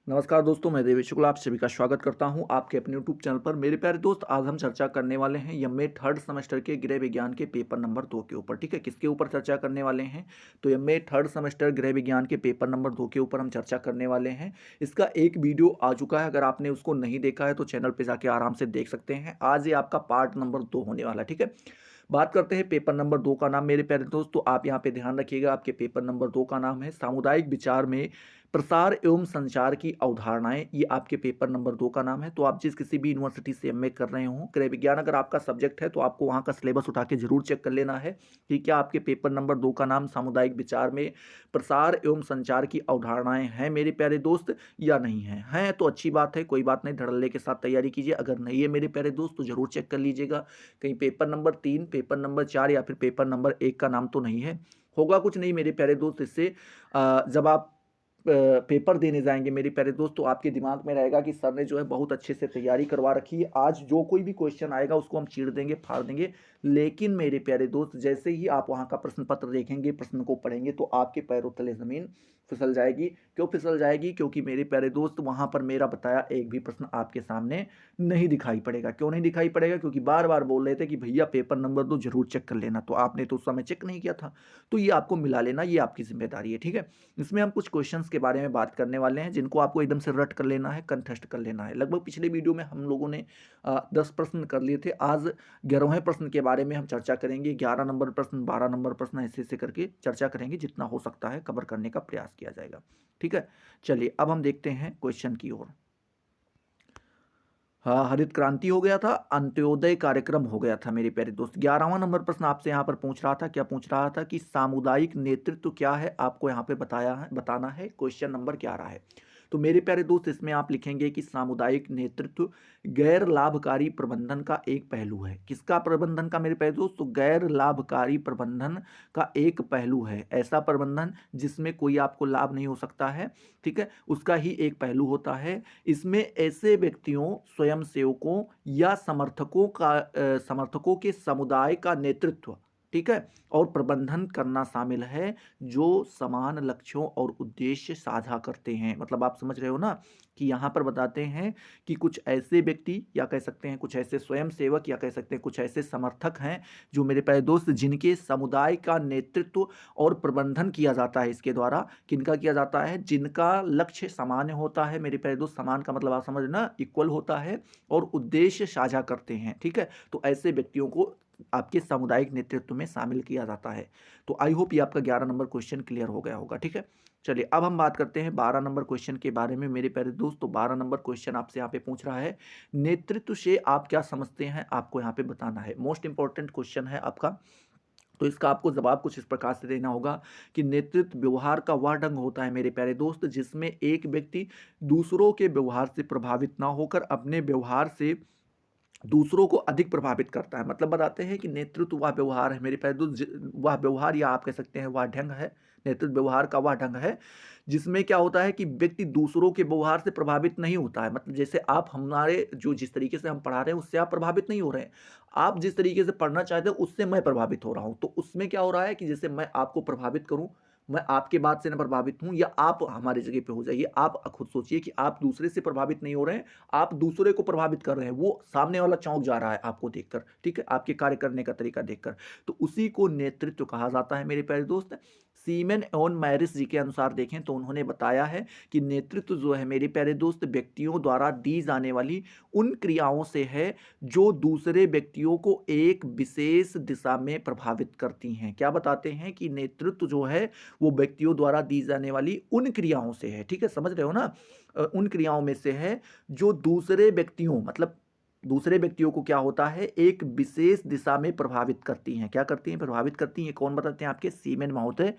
नमस्कार दोस्तों, मैं देवेश शुक्ला आप सभी का स्वागत करता हूं आपके अपने यूट्यूब चैनल पर। मेरे प्यारे दोस्त, आज हम चर्चा करने वाले हैं एमए थर्ड सेमेस्टर के गृह विज्ञान के पेपर नंबर 2 के ऊपर। ठीक है, किसके ऊपर चर्चा करने वाले हैं? तो एमए थर्ड सेमेस्टर गृह विज्ञान के पेपर नंबर 2 के ऊपर हम चर्चा करने वाले हैं। इसका एक वीडियो आ चुका है, अगर आपने उसको नहीं देखा है तो चैनल पर जाके आराम से देख सकते हैं। आज ये आपका पार्ट नंबर 2 होने वाला है। ठीक है, बात करते हैं पेपर नंबर 2 का नाम। मेरे प्यारे दोस्त, तो आप यहाँ पे ध्यान रखिएगा, आपके पेपर नंबर 2 का नाम है सामुदायिक विचार में प्रसार एवं संचार की अवधारणाएं। ये आपके पेपर नंबर 2 का नाम है। तो आप जिस किसी भी यूनिवर्सिटी से एमए कर रहे हो, गृह विज्ञान अगर आपका सब्जेक्ट है तो आपको वहाँ का सिलेबस उठा के जरूर चेक कर लेना है कि क्या आपके पेपर नंबर 2 का नाम सामुदायिक विचार में प्रसार एवं संचार की अवधारणाएं हैं मेरे प्यारे दोस्त, या नहीं है। हैं तो अच्छी बात है, कोई बात नहीं, धड़ल्ले के साथ तैयारी कीजिए। अगर नहीं है मेरे प्यारे दोस्त तो जरूर चेक कर लीजिएगा, कहीं पेपर नंबर 3, पेपर नंबर 4 या फिर पेपर नंबर 1 का नाम तो नहीं है। होगा कुछ नहीं मेरे प्यारे दोस्त, इससे जब आप पेपर देने जाएंगे मेरे प्यारे दोस्त, तो आपके दिमाग में रहेगा कि सर ने जो है बहुत अच्छे से तैयारी करवा रखी है, आज जो कोई भी क्वेश्चन आएगा उसको हम चीर देंगे, फाड़ देंगे। लेकिन मेरे प्यारे दोस्त, जैसे ही आप वहाँ का प्रश्न पत्र देखेंगे, प्रश्न को पढ़ेंगे, तो आपके पैरों तले ज़मीन फिसल जाएगी। क्यों फिसल जाएगी? क्योंकि मेरे प्यारे दोस्त, वहाँ पर मेरा बताया एक भी प्रश्न आपके सामने नहीं दिखाई पड़ेगा। क्यों नहीं दिखाई पड़ेगा? क्योंकि बार बार बोल रहे थे कि भैया पेपर नंबर 2 जरूर चेक कर लेना, तो आपने तो उस समय चेक नहीं किया था। तो ये आपको मिला लेना, ये आपकी जिम्मेदारी है। ठीक है, इसमें हम कुछ क्वेश्चंस के बारे में बात करने वाले हैं जिनको आपको एकदम से रट कर लेना है, कंठस्थ कर लेना है। लगभग पिछले वीडियो में हम लोगों ने 10 प्रश्न कर लिए थे। आज 11वें प्रश्न के बारे में हम चर्चा करेंगे। 11 नंबर प्रश्न, 12 नंबर प्रश्न, ऐसे ऐसे करके चर्चा करेंगे। जितना हो सकता है कवर करने का प्रयास किया जाएगा। ठीक है, चलिए अब हम देखते हैं क्वेश्चन की ओर। हाँ, हरित क्रांति हो गया था, अंत्योदय कार्यक्रम हो गया था मेरे प्यारे दोस्त। 11वां नंबर प्रश्न आपसे यहाँ पर पूछ रहा था, क्या पूछ रहा था कि सामुदायिक नेतृत्व क्या है, आपको यहाँ पे बताना है। क्वेश्चन नंबर 11 है। तो मेरे प्यारे दोस्त, इसमें आप लिखेंगे कि सामुदायिक नेतृत्व गैर लाभकारी प्रबंधन का एक पहलू है। किसका प्रबंधन का मेरे प्यारे दोस्त? तो गैर लाभकारी प्रबंधन का एक पहलू है। ऐसा प्रबंधन जिसमें कोई आपको लाभ नहीं हो सकता है, ठीक है, उसका ही एक पहलू होता है। इसमें ऐसे व्यक्तियों, स्वयंसेवकों या समर्थकों के समुदाय का नेतृत्व, ठीक है, और प्रबंधन करना शामिल है, जो समान लक्ष्यों और उद्देश्य साझा करते हैं। मतलब आप समझ रहे हो ना कि यहाँ पर बताते हैं कि कुछ ऐसे व्यक्ति, या कह सकते हैं कुछ ऐसे स्वयंसेवक, या कह सकते हैं कुछ ऐसे समर्थक हैं, जो मेरे प्यारे दोस्त, जिनके समुदाय का नेतृत्व और प्रबंधन किया जाता है इसके द्वारा। किनका किया जाता है? जिनका लक्ष्य सामान्य होता है मेरे प्यारे दोस्त। समान का मतलब आप समझ ना, इक्वल होता है, और उद्देश्य साझा करते हैं। ठीक है, तो ऐसे व्यक्तियों को आपके सामुदायिक नेतृत्व में शामिल किया जाता है। तो आई होप ये आपका 11 नंबर क्वेश्चन क्लियर हो गया होगा। ठीक है, चलिए अब हम बात करते हैं 12 नंबर क्वेश्चन के बारे में मेरे प्यारे दोस्त। तो 12 नंबर क्वेश्चन आपसे यहाँ पे पूछ रहा है, नेतृत्व से आप क्या समझते हैं, आपको यहाँ पे बताना है। मोस्ट इंपॉर्टेंट क्वेश्चन है आपका। तो इसका आपको जवाब कुछ इस प्रकार से देना होगा कि नेतृत्व व्यवहार का वह ढंग होता है मेरे प्यारे दोस्त, जिसमें एक व्यक्ति दूसरों के व्यवहार से प्रभावित ना होकर अपने व्यवहार से दूसरों को अधिक प्रभावित करता है। मतलब बताते हैं कि नेतृत्व वह व्यवहार है मेरे प्यारे दोस्त, वह व्यवहार, या आप कह सकते हैं वह ढंग है। नेतृत्व व्यवहार का वह ढंग है जिसमें क्या होता है कि व्यक्ति दूसरों के व्यवहार से प्रभावित नहीं होता है। मतलब जैसे आप हमारे जो जिस तरीके से हम पढ़ा रहे हैं उससे आप प्रभावित नहीं हो रहे हैं, आप जिस तरीके से पढ़ना चाहते हैं उससे मैं प्रभावित हो रहा हूं। तो उसमें क्या हो रहा है कि जैसे मैं आपको प्रभावित करूं, मैं आपके बात से न प्रभावित हूं, या आप हमारी जगह पे हो जाइए। आप खुद सोचिए कि आप दूसरे से प्रभावित नहीं हो रहे हैं, आप दूसरे को प्रभावित कर रहे हैं। वो सामने वाला चौंक जा रहा है आपको देखकर, ठीक है, आपके कार्य करने का तरीका देखकर। तो उसी को नेतृत्व कहा जाता है मेरे प्यारे दोस्त। सीमेन एवं मैरिस जी के अनुसार देखें तो उन्होंने बताया है कि नेतृत्व जो है मेरे प्यारे दोस्त, व्यक्तियों द्वारा दी जाने वाली उन क्रियाओं से है जो दूसरे व्यक्तियों को एक विशेष दिशा में प्रभावित करती हैं। क्या बताते हैं कि नेतृत्व जो है वो व्यक्तियों द्वारा दी जाने वाली उन क्रियाओं से है। ठीक है, समझ रहे हो ना? उन क्रियाओं में से है जो दूसरे व्यक्तियों, मतलब दूसरे व्यक्तियों को क्या होता है, एक विशेष दिशा में प्रभावित करती हैं। क्या करती हैं? प्रभावित करती हैं। कौन बताते हैं? आपके सीमेन महोदय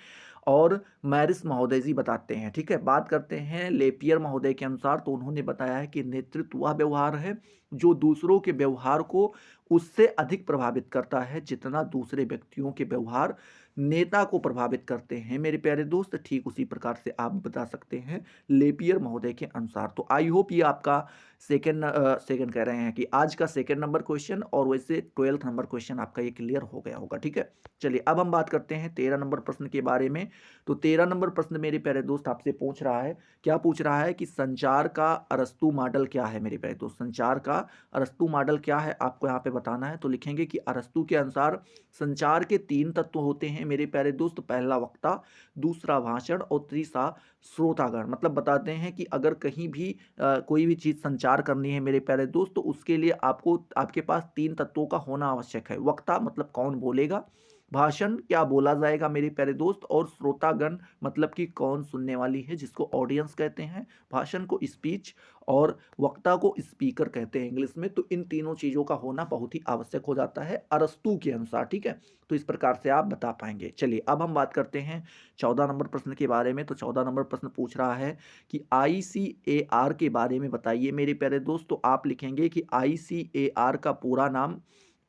और मैरिस महोदय जी बताते हैं। ठीक है, बात करते हैं लेपियर महोदय के अनुसार, तो उन्होंने बताया है कि नेतृत्व वह व्यवहार है जो दूसरों के व्यवहार को उससे अधिक प्रभावित करता है जितना दूसरे व्यक्तियों के व्यवहार नेता को प्रभावित करते हैं मेरे प्यारे दोस्त, ठीक उसी प्रकार से आप बता सकते हैं लेपियर महोदय के अनुसार। तो आई होप ये आपका सेकंड कह रहे हैं कि आज का सेकंड नंबर क्वेश्चन और वैसे 12th नंबर क्वेश्चन आपका ये क्लियर हो गया होगा। ठीक है, चलिए अब हम बात करते हैं 13 नंबर प्रश्न के बारे में। तो 13 नंबर प्रश्न मेरे प्यारे दोस्त आपसे पूछ रहा है, क्या पूछ रहा है कि संचार का अरस्तू मॉडल क्या है मेरे प्यारे दोस्त। संचार का अरस्तू मॉडल क्या है आपको यहाँ पे बताना है। तो लिखेंगे कि अरस्तू के अनुसार संचार के 3 तत्व होते हैं मेरे प्यारे दोस्त, पहला वक्ता, दूसरा भाषण और तीसरा श्रोतागण। मतलब बताते हैं कि अगर कहीं भी कोई भी चीज़ संचार करनी है मेरे प्यारे दोस्त, तो उसके लिए आपको आपके पास 3 तत्वों का होना आवश्यक है। वक्ता मतलब कौन बोलेगा, भाषण क्या बोला जाएगा मेरे प्यारे दोस्त, और श्रोतागण मतलब कि कौन सुनने वाली है, जिसको ऑडियंस कहते हैं। भाषण को स्पीच और वक्ता को स्पीकर कहते हैं इंग्लिश में। तो इन तीनों चीज़ों का होना बहुत ही आवश्यक हो जाता है अरस्तू के अनुसार। ठीक है, तो इस प्रकार से आप बता पाएंगे। चलिए अब हम बात करते हैं 14 नंबर प्रश्न के बारे में। तो 14 नंबर प्रश्न पूछ रहा है कि ICAR के बारे में बताइए मेरे प्यारे दोस्त। तो आप लिखेंगे कि ICAR का पूरा नाम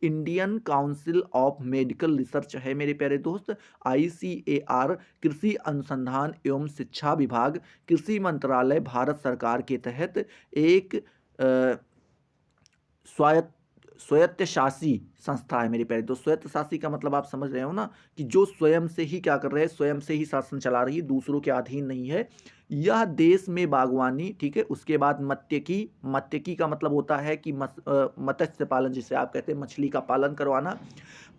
Indian council of medical research है मेरे प्यारे दोस्त। ICAR कृषि अनुसंधान एवं शिक्षा विभाग, कृषि मंत्रालय, भारत सरकार के तहत एक स्वायत्त स्वायत्तशासी संस्था है मेरे प्यारे दोस्त। स्वायत्तशासी का मतलब आप समझ रहे हो ना, कि जो स्वयं से ही क्या कर रहे हैं, स्वयं से ही शासन चला रही है, दूसरों के अधीन नहीं है। यह देश में बागवानी, ठीक है, उसके बाद मत्स्यिकी, मत्स्यिकी का मतलब होता है कि मत्स्य पालन, जिसे आप कहते हैं मछली का पालन करवाना,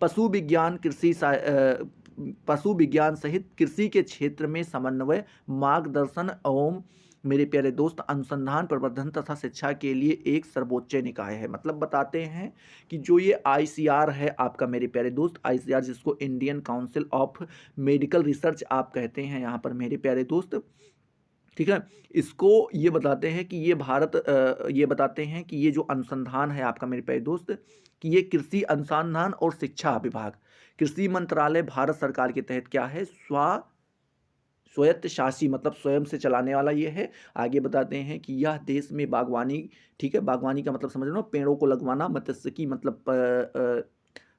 पशु विज्ञान, पशु विज्ञान सहित कृषि के क्षेत्र में समन्वय, मार्गदर्शन एवं मेरे प्यारे दोस्त अनुसंधान, प्रवर्धन तथा शिक्षा के लिए एक सर्वोच्च निकाय है। मतलब बताते हैं कि जो ये ICR है आपका मेरे प्यारे दोस्त, ICR जिसको Indian council of medical research आप कहते हैं यहाँ पर मेरे प्यारे दोस्त, ठीक है, इसको ये बताते हैं कि ये बताते हैं कि ये जो अनुसंधान है आपका मेरे प्यारे दोस्त, कि ये कृषि अनुसंधान और शिक्षा विभाग, कृषि मंत्रालय, भारत सरकार के तहत क्या है, स्वायत्तशासी मतलब स्वयं से चलाने वाला ये है। आगे बताते हैं कि यह देश में बागवानी, ठीक है, बागवानी का मतलब समझ लो पेड़ों को लगवाना, मत्स्यिकी मतलब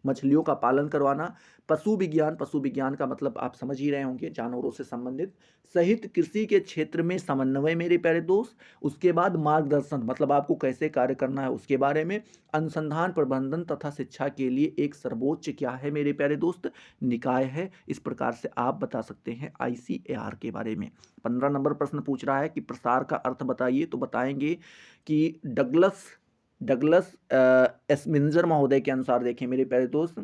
मछलियों का पालन करवाना, पशु विज्ञान का मतलब आप समझ ही रहे होंगे, जानवरों से संबंधित, सहित कृषि के क्षेत्र में समन्वय मेरे प्यारे दोस्त। उसके बाद मार्गदर्शन मतलब आपको कैसे कार्य करना है उसके बारे में, अनुसंधान, प्रबंधन तथा शिक्षा के लिए एक सर्वोच्च क्या है मेरे प्यारे दोस्त, निकाय है। इस प्रकार से आप बता सकते हैं ICAR के बारे में। 15 नंबर प्रश्न पूछ रहा है कि प्रसार का अर्थ बताइए। तो बताएंगे कि डगलस एस्मिंजर महोदय के अनुसार देखें मेरे प्यारे दोस्त,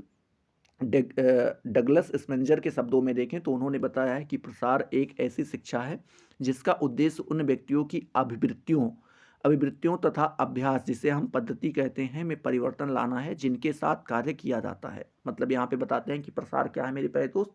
डगलस स्पेंजर के शब्दों में देखें तो उन्होंने बताया है कि प्रसार एक ऐसी शिक्षा है जिसका उद्देश्य उन व्यक्तियों की अभिवृत्तियों तथा अभ्यास, जिसे हम पद्धति कहते हैं, में परिवर्तन लाना है जिनके साथ कार्य किया जाता है। मतलब यहाँ पे बताते हैं कि प्रसार क्या है मेरे प्यारे दोस्त,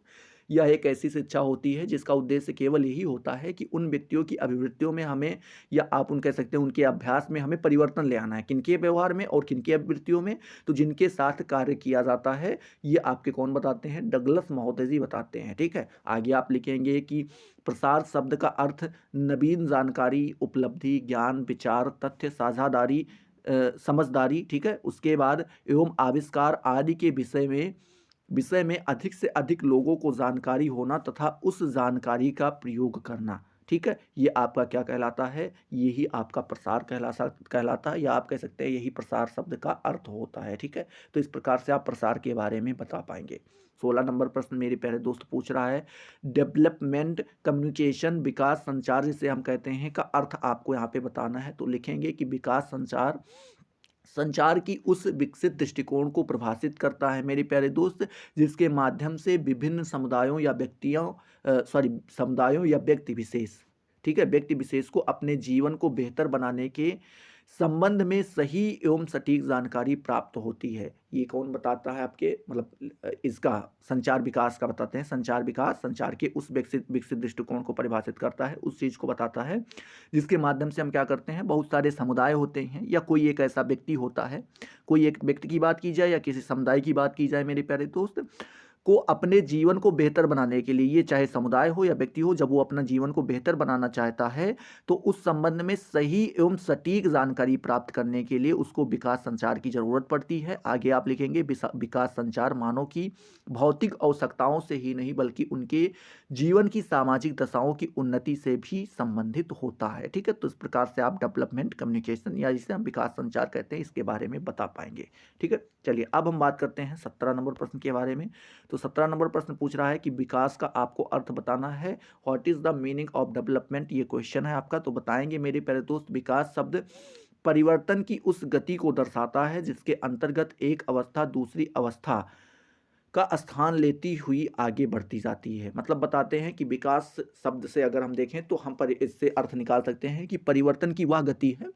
यह एक ऐसी शिक्षा होती है जिसका उद्देश्य केवल यही होता है कि उन व्यक्तियों की अभिवृत्तियों में हमें, या आप उन कह सकते हैं उनके अभ्यास में हमें परिवर्तन ले आना है। किनके व्यवहार में और किनकी अभिवृत्तियों में, तो जिनके साथ कार्य किया जाता है। ये आपके कौन बताते हैं, डगलस महोदय जी बताते हैं। ठीक है, आगे आप लिखेंगे कि प्रसार शब्द का अर्थ नवीन जानकारी, उपलब्धि, ज्ञान, विचार, तथ्य साझादारी, समझदारी, ठीक है, उसके बाद एवं आविष्कार आदि के विषय में अधिक से अधिक लोगों को जानकारी होना तथा उस जानकारी का प्रयोग करना। ठीक है, ये आपका क्या कहलाता है, यही आपका प्रसार कहलाता है, या आप कह सकते हैं यही प्रसार शब्द का अर्थ होता है। ठीक है, तो इस प्रकार से आप प्रसार के बारे में बता पाएंगे। 16 नंबर प्रश्न मेरे प्यारे दोस्त पूछ रहा है, डेवलपमेंट, कम्युनिकेशन, विकास संचार जिसे हम कहते हैं, का अर्थ आपको यहाँ पे बताना है। तो लिखेंगे कि विकास संचार की उस विकसित दृष्टिकोण को परिभाषित करता है मेरे प्यारे दोस्त, जिसके माध्यम से विभिन्न समुदायों या व्यक्ति विशेष, ठीक है, व्यक्ति विशेष को अपने जीवन को बेहतर बनाने के संबंध में सही एवं सटीक जानकारी प्राप्त होती है। ये कौन बताता है आपके, मतलब इसका संचार विकास का बताते हैं। संचार विकास संचार के उस विकसित दृष्टिकोण को परिभाषित करता है, उस चीज़ को बताता है जिसके माध्यम से हम क्या करते हैं, बहुत सारे समुदाय होते हैं या कोई एक ऐसा व्यक्ति होता है, कोई एक व्यक्ति की बात की जाए या किसी समुदाय की बात की जाए मेरे प्यारे दोस्त, को अपने जीवन को बेहतर बनाने के लिए, ये चाहे समुदाय हो या व्यक्ति हो, जब वो अपना जीवन को बेहतर बनाना चाहता है तो उस संबंध में सही एवं सटीक जानकारी प्राप्त करने के लिए उसको विकास संचार की जरूरत पड़ती है। आगे आप लिखेंगे विकास संचार मानव की भौतिक आवश्यकताओं से ही नहीं बल्कि उनके जीवन की सामाजिक दशाओं की उन्नति से भी संबंधित होता है। ठीक है, तो इस प्रकार से आप डेवलपमेंट कम्युनिकेशन या जिसे हम विकास संचार कहते हैं इसके बारे में बता पाएंगे। ठीक है, चलिए अब हम बात करते हैं 17 नंबर प्रश्न के बारे में। तो 17 नंबर प्रश्न पूछ रहा है कि विकास का आपको अर्थ बताना है। What is the meaning of development, ये क्वेश्चन है आपका। तो बताएंगे मेरे प्यारे दोस्त, विकास शब्द परिवर्तन की उस गति को दर्शाता है जिसके अंतर्गत एक अवस्था दूसरी अवस्था का स्थान लेती हुई आगे बढ़ती जाती है। मतलब बताते हैं कि विकास शब्द से अगर हम देखें तो हम इससे अर्थ निकाल सकते हैं कि परिवर्तन की वह गति है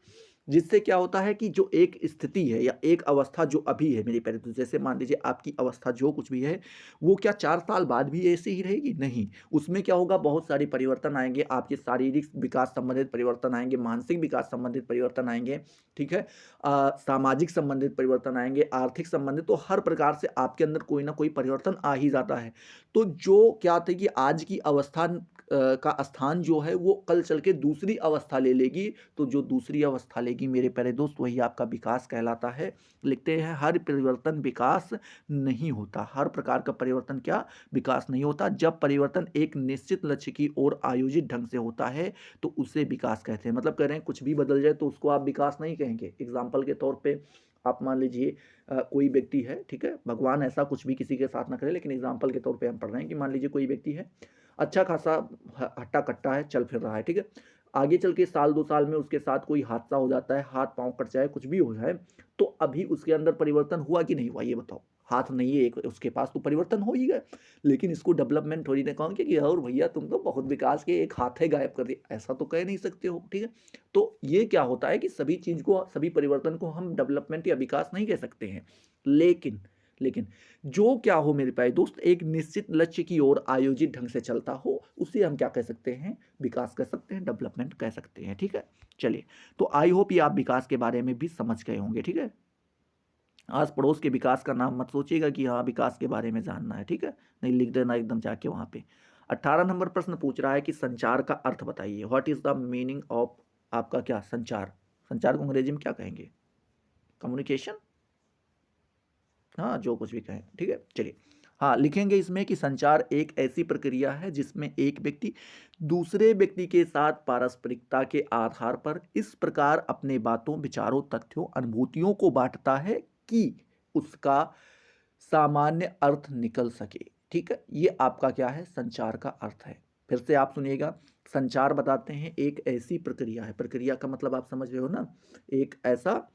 जिससे क्या होता है कि जो एक स्थिति है या एक अवस्था जो अभी है मेरे प्यारे, तो जैसे मान लीजिए आपकी अवस्था जो कुछ भी है वो क्या 4 साल बाद भी ऐसी ही रहेगी? नहीं, उसमें क्या होगा, बहुत सारे परिवर्तन आएंगे। आपके शारीरिक विकास संबंधित परिवर्तन आएंगे, मानसिक विकास संबंधित परिवर्तन आएंगे, ठीक है, सामाजिक संबंधित परिवर्तन आएंगे, आर्थिक संबंधित, तो हर प्रकार से आपके अंदर कोई ना कोई परिवर्तन आ ही जाता है। तो जो क्या थे कि आज की अवस्था का स्थान जो है वो कल चल के दूसरी अवस्था ले लेगी। तो जो दूसरी अवस्था लेगी मेरे प्यारे दोस्त वही आपका विकास कहलाता है। लिखते हैं हर परिवर्तन विकास नहीं होता, हर प्रकार का परिवर्तन क्या विकास नहीं होता। जब परिवर्तन एक निश्चित लक्ष्य की ओर आयोजित ढंग से होता है तो उसे विकास कहते हैं। मतलब कह रहे हैं कुछ भी बदल जाए तो उसको आप विकास नहीं कहेंगे। एग्जाम्पल के तौर पे आप मान लीजिए कोई व्यक्ति है, ठीक है, भगवान ऐसा कुछ भी किसी के साथ ना करे, लेकिन एग्जाम्पल के तौर पे हम पढ़ रहे हैं कि मान लीजिए कोई व्यक्ति है, अच्छा खासा हट्टा कट्टा है, चल फिर रहा है, ठीक है, आगे चल के साल 2 साल में उसके साथ कोई हादसा हो जाता है, हाथ पांव कट जाए, कुछ भी हो जाए, तो अभी उसके अंदर परिवर्तन हुआ कि नहीं हुआ ये बताओ? हाथ नहीं है एक उसके पास तो परिवर्तन हो ही गया। लेकिन इसको डेवलपमेंट थोड़ी ना कहोगे कि और भैया तुम तो बहुत विकास के, एक हाथ है गायब कर दिया, ऐसा तो कह नहीं सकते हो। ठीक है, तो ये क्या होता है कि सभी चीज को, सभी परिवर्तन को हम डेवलपमेंट या विकास नहीं कह सकते हैं। लेकिन लेकिन जो क्या हो मेरे प्यारे दोस्त, एक निश्चित लक्ष्य की ओर आयोजित ढंग से चलता हो उसे हम क्या कह सकते हैं? विकास कह सकते हैं, डेवलपमेंट कह सकते हैं। ठीक है, चलिए, तो आई होप ये आप विकास के बारे में भी समझ गए होंगे। ठीक है, आस पड़ोस के विकास का नाम मत सोचिएगा कि हाँ विकास के बारे में जानना है। ठीक है, नहीं, लिख देना एकदम जाके वहां पे। 18 नंबर प्रश्न पूछ रहा है कि संचार का अर्थ बताइए। What is the meaning of आपका क्या संचार? संचार को अंग्रेजी में क्या कहेंगे? कम्युनिकेशन, हाँ जो कुछ भी कहें। ठीक है, चलिए, हाँ लिखेंगे इसमें कि संचार एक ऐसी प्रक्रिया है जिसमें एक व्यक्ति दूसरे व्यक्ति के साथ पारस्परिकता के आधार पर इस प्रकार अपने बातों, विचारों, तथ्यों, अनुभूतियों को बांटता है कि उसका सामान्य अर्थ निकल सके। ठीक है, ये आपका क्या है? संचार का अर्थ है। फिर से आप सुनिएगा, संचार बताते हैं एक ऐसी प्रक्रिया है, प्रक्रिया का मतलब आप समझ रहे हो ना, एक ऐसा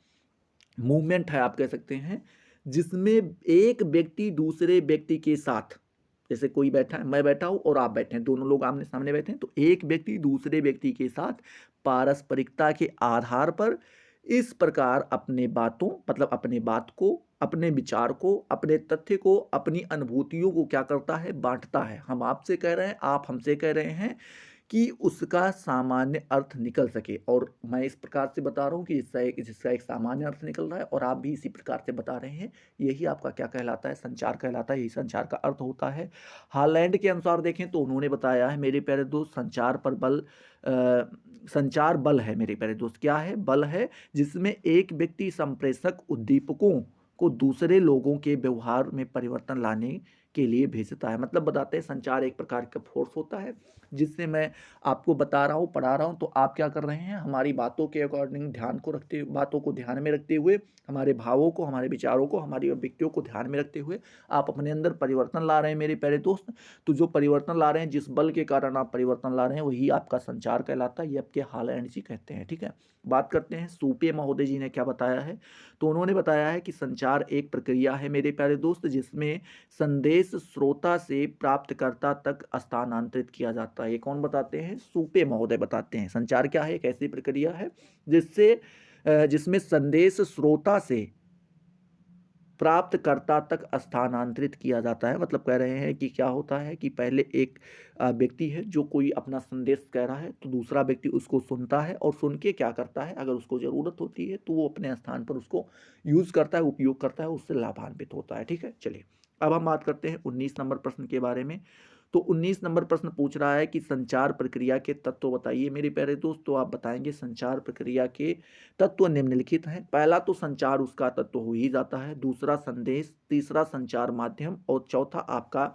मूवमेंट है आप कह सकते हैं जिसमें एक व्यक्ति दूसरे व्यक्ति के साथ, जैसे कोई बैठा है, मैं बैठा हूं और आप बैठे हैं, दोनों लोग आमने सामने बैठे हैं, तो एक व्यक्ति दूसरे व्यक्ति के साथ पारस्परिकता के आधार पर इस प्रकार अपने बातों, मतलब अपने बात को, अपने विचार को, अपने तथ्य को, अपनी अनुभूतियों को क्या करता है? बांटता है। हम आपसे कह रहे हैं, आप हमसे कह रहे हैं कि उसका सामान्य अर्थ निकल सके। और मैं इस प्रकार से बता रहा हूँ कि जिसका एक सामान्य अर्थ निकल रहा है और आप भी इसी प्रकार से बता रहे हैं। यही आपका क्या कहलाता है? संचार कहलाता है। यही संचार का अर्थ होता है। हालैंड के अनुसार देखें तो उन्होंने बताया है मेरे प्यारे दोस्त, संचार बल है मेरे प्यारे दोस्त। क्या है? बल है जिसमें एक व्यक्ति संप्रेषक उद्दीपकों को दूसरे लोगों के व्यवहार में परिवर्तन लाने के लिए भेजता है। मतलब बताते हैं संचार एक प्रकार का फोर्स होता है जिससे मैं आपको बता रहा हूँ, पढ़ा रहा हूँ, तो आप क्या कर रहे हैं? हमारी बातों के अकॉर्डिंग ध्यान को रखते, बातों को ध्यान में रखते हुए, हमारे भावों को, हमारे विचारों को, हमारी अभिव्यक्तियों को ध्यान में रखते हुए आप अपने अंदर परिवर्तन ला रहे हैं मेरे प्यारे दोस्त। तो जो परिवर्तन ला रहे हैं, जिस बल के कारण आप परिवर्तन ला रहे हैं, वही आपका संचार कहलाता है। ये आपके हालैंड जी कहते हैं। ठीक है, बात करते हैं सूपे महोदय जी ने क्या बताया है। तो उन्होंने बताया है कि संचार एक प्रक्रिया है मेरे प्यारे दोस्त जिसमें संदेश श्रोता से प्राप्तकर्ता तक स्थानांतरित किया जाता है। ये कौन बताते हैं? सूपे महोदय बताते हैं। संचार क्या है? एक ऐसी प्रक्रिया है जिसमें संदेश श्रोता से प्राप्तकर्ता तक स्थानांतरित किया जाता है। मतलब कह रहे हैं कि क्या होता है कि पहले एक व्यक्ति है जो कोई अपना संदेश कह रहा है, तो दूसरा व्यक्ति उसको सुनता है और सुन के क्या करता है, अगर उसको ज़रूरत होती है तो वो अपने स्थान पर उसको यूज़ करता है, उपयोग करता है, उससे लाभान्वित होता है। ठीक है, चलिए अब हम बात करते हैं 19 नंबर प्रश्न के बारे में। तो 19 नंबर प्रश्न पूछ रहा है कि संचार प्रक्रिया के तत्व बताइए मेरे प्यारे दोस्त। तो आप बताएंगे संचार प्रक्रिया के तत्व निम्नलिखित हैं। पहला तो संचार उसका तत्व हो ही जाता है, दूसरा संदेश, तीसरा संचार माध्यम और चौथा आपका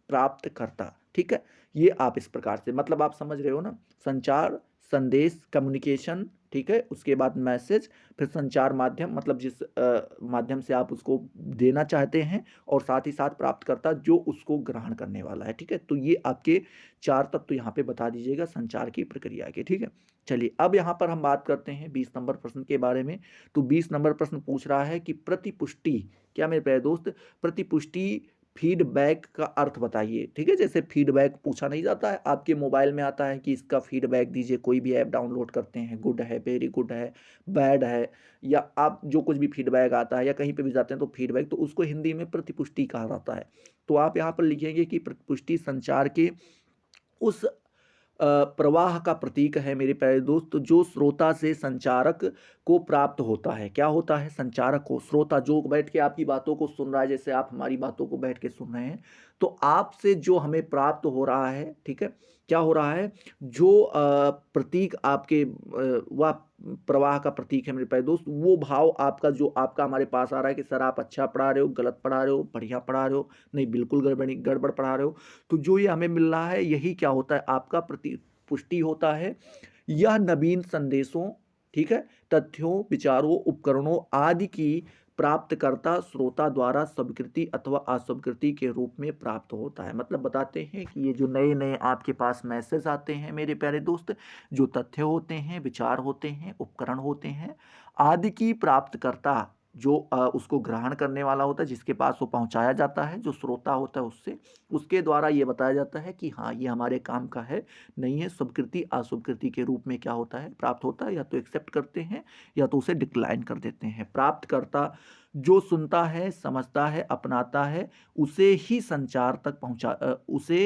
प्राप्तकर्ता। ठीक है, ये आप इस प्रकार से मतलब आप समझ रहे हो ना, संचार, संदेश, कम्युनिकेशन, ठीक है, उसके बाद मैसेज, फिर संचार माध्यम मतलब जिस माध्यम से आप उसको देना चाहते हैं, और साथ ही साथ प्राप्तकर्ता जो उसको ग्रहण करने वाला है। ठीक है, तो ये आपके चार तत्व यहाँ पे बता दीजिएगा संचार की प्रक्रिया के। ठीक है, चलिए अब यहाँ पर हम बात करते हैं 20 नंबर प्रश्न के बारे में। तो 20 नंबर प्रश्न पूछ रहा है कि प्रतिपुष्टि, क्या मेरे प्यारे दोस्त, प्रतिपुष्टि फीडबैक का अर्थ बताइए। ठीक है, जैसे फीडबैक पूछा नहीं जाता है, आपके मोबाइल में आता है कि इसका फीडबैक दीजिए, कोई भी ऐप डाउनलोड करते हैं, गुड है, वेरी गुड है, बैड है, या आप जो कुछ भी फीडबैक आता है या कहीं पे भी जाते हैं तो फीडबैक, तो उसको हिंदी में प्रतिपुष्टि कहा जाता है। तो आप यहाँ पर लिखेंगे कि प्रतिपुष्टि संचार के उस प्रवाह का प्रतीक है मेरे प्यारे दोस्त, जो श्रोता से संचारक को प्राप्त होता है। क्या होता है? संचारक को, श्रोता जो बैठ के आपकी बातों को सुन रहा है, जैसे आप हमारी बातों को बैठ के सुन रहे हैं, तो आपसे जो हमें प्राप्त हो रहा है, ठीक है, क्या हो रहा है, जो प्रतीक आपके वह प्रवाह का प्रतीक है मेरे प्यारे दोस्त, वो भाव आपका जो आपका हमारे पास आ रहा है कि सर आप अच्छा पढ़ा रहे हो, गलत पढ़ा रहे हो, बढ़िया पढ़ा रहे हो, नहीं बिल्कुल गड़बड़ी गड़बड़ पढ़ा रहे हो, तो जो ये हमें मिल रहा है यही क्या होता है, आपका प्रति पुष्टि होता है। यह नवीन संदेशों, ठीक है, तथ्यों, विचारों, उपकरणों आदि की प्राप्तकर्ता श्रोता द्वारा स्वीकृति अथवा अस्वीकृति के रूप में प्राप्त होता है। मतलब बताते हैं कि ये जो नए नए आपके पास मैसेज आते हैं मेरे प्यारे दोस्त, जो तथ्य होते हैं, विचार होते हैं, उपकरण होते हैं आदि की प्राप्तकर्ता, जो उसको ग्रहण करने वाला होता है, जिसके पास वो पहुंचाया जाता है, जो श्रोता होता है उससे, उसके द्वारा ये बताया जाता है कि हाँ ये हमारे काम का है, नहीं है, स्वीकृति अस्वीकृति के रूप में क्या होता है, प्राप्त होता है। या तो एक्सेप्ट करते हैं या तो उसे डिक्लाइन कर देते हैं। प्राप्तकर्ता जो सुनता है, समझता है, अपनाता है, उसे ही संचार तक उसे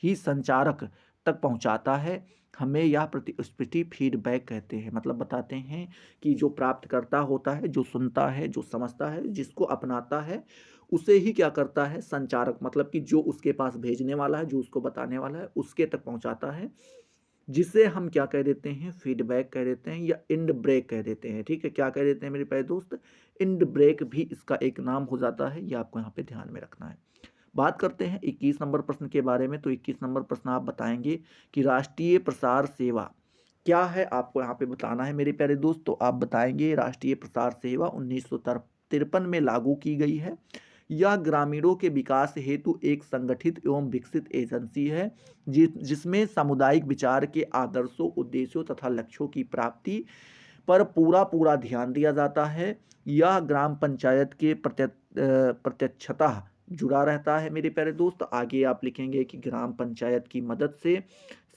ही संचारक तक पहुंचाता है। हमें यह प्रतिस्पर्धी फीडबैक कहते हैं। मतलब बताते हैं कि जो प्राप्तकर्ता होता है, जो सुनता है, जो समझता है, जिसको अपनाता है, उसे ही क्या करता है, संचारक, मतलब कि जो उसके पास भेजने वाला है, जो उसको बताने वाला है, उसके तक पहुंचाता है, जिसे हम क्या कह देते हैं, फीडबैक कह देते हैं, या इंड ब्रेक कह देते हैं। ठीक है, क्या कह देते हैं मेरे प्यारे दोस्त, इंड ब्रेक भी इसका एक नाम हो जाता है। ये आपको यहाँ पे ध्यान में रखना है। बात करते हैं 21 नंबर प्रश्न के बारे में। तो 21 नंबर प्रश्न आप बताएंगे कि राष्ट्रीय प्रसार सेवा क्या है, आपको यहाँ पे बताना है मेरे प्यारे दोस्त। तो आप बताएंगे राष्ट्रीय प्रसार सेवा 1953 में लागू की गई है। यह ग्रामीणों के विकास हेतु एक संगठित एवं विकसित एजेंसी है, जिसमें सामुदायिक विचार के आदर्शों, उद्देश्यों तथा लक्ष्यों की प्राप्ति पर पूरा पूरा ध्यान दिया जाता है। यह ग्राम पंचायत के प्रत्यक्षतः जुड़ा रहता है मेरे प्यारे दोस्त। आगे आप लिखेंगे कि ग्राम पंचायत की मदद से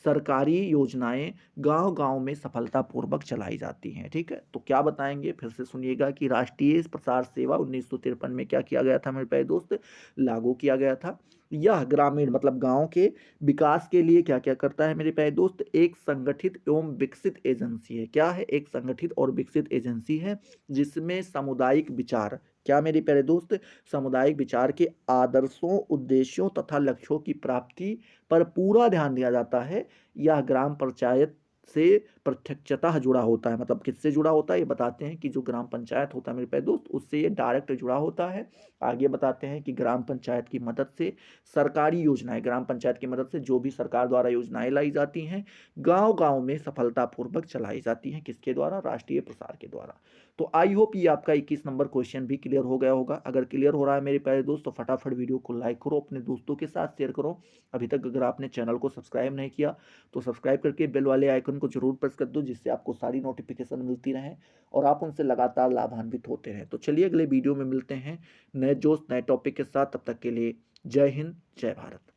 सरकारी योजनाएं गांव गांव में सफलतापूर्वक चलाई जाती हैं। ठीक है, तो क्या बताएंगे, फिर से सुनिएगा कि राष्ट्रीय प्रसार सेवा 1953 में क्या किया गया था मेरे प्यारे दोस्त, लागू किया गया था। यह ग्रामीण मतलब गांव के विकास के लिए क्या क्या करता है मेरे प्यारे दोस्त, एक संगठित एवं विकसित एजेंसी है। क्या है? एक संगठित और विकसित एजेंसी है, जिसमें सामुदायिक विचार, क्या मेरे प्यारे दोस्त, सामुदायिक विचार के आदर्शों, उद्देश्यों तथा लक्ष्यों की प्राप्ति पर पूरा ध्यान दिया जाता है। यह ग्राम पंचायत से प्रत्यक्षतः जुड़ा होता है। मतलब किससे जुड़ा होता है, ये बताते हैं कि जो ग्राम पंचायत होता है मेरे प्यारे दोस्त, उससे ये डायरेक्ट जुड़ा होता है। आगे बताते हैं कि ग्राम पंचायत की मदद से सरकारी योजनाएं, ग्राम पंचायत की मदद से जो भी सरकार द्वारा योजनाएं लाई जाती हैं, गांव गांव में सफलतापूर्वक चलाई जाती हैं। किसके द्वारा? राष्ट्रीय प्रसार के द्वारा। तो आई होप ये आपका 21 नंबर क्वेश्चन भी क्लियर हो गया होगा। अगर क्लियर हो रहा है मेरे प्यारे दोस्त, तो फटाफट वीडियो को लाइक करो, अपने दोस्तों के साथ शेयर करो। अभी तक अगर आपने चैनल को सब्सक्राइब नहीं किया तो सब्सक्राइब करके बेल वाले आइकन को जरूर प्रेस कर दो, जिससे आपको सारी नोटिफिकेशन मिलती रहे और आप उनसे लगातार लाभान्वित होते रहें। तो चलिए अगले वीडियो में मिलते हैं नए जोश, नए टॉपिक के साथ। तब तक के लिए जय हिंद, जय भारत।